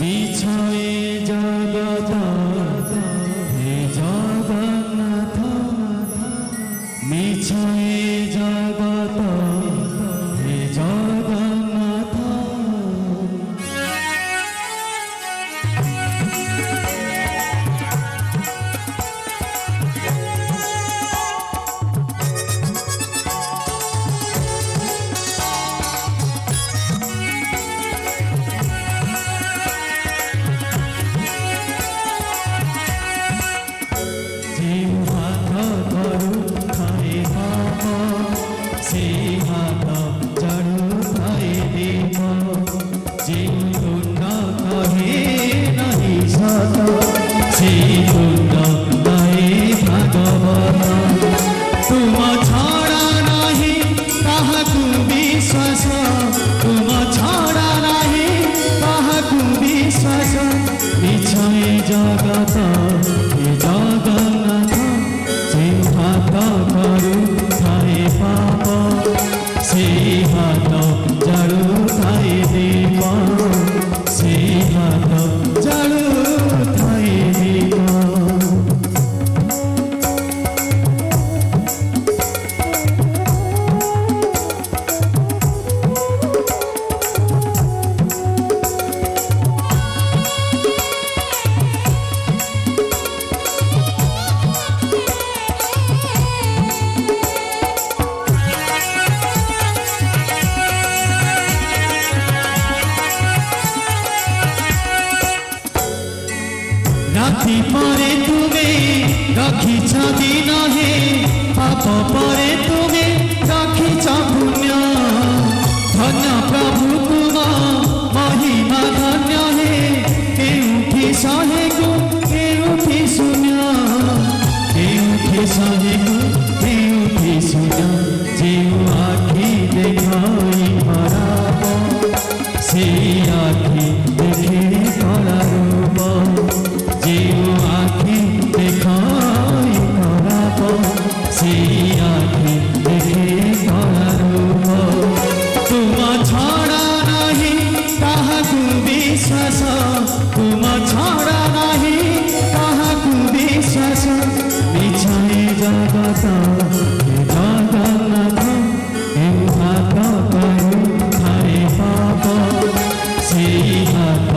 বিছয়ে জগত হে জগন্নাথ বিছয়ে জগত হে জগন্নাথ জগত জগন্নাথ যে হাত করু ঠাই পাপ সেই হাত জাড়ু ঠাই দিব সেই হাত জাড়ু ঠাই দিব রাখি পরে তুমি রাখিছ দিন হে পাপ পরে তুমি রাখিছ পুণ্য ধন্য প্রভু তুম মহিমা ধন্য হে কেউঠি শহে গু কেউঠি শূন্য কেউঠি শহে গু কেউঠি শূন্য যেউ আখি দেখাই খরাপ সেই আখি দেখে করারূপ যেউ আখি দেখাই খরাপ সেই আখি দেখে করারূপ তুম ছড়া নাহি কাহাকু বিশ্বাস তুম ছড়া নাহি কাহাকু বিশ্বাস বিছাই জগত জগন্নাথ কেউ হাত করু ঠাই পাপ সেই হাত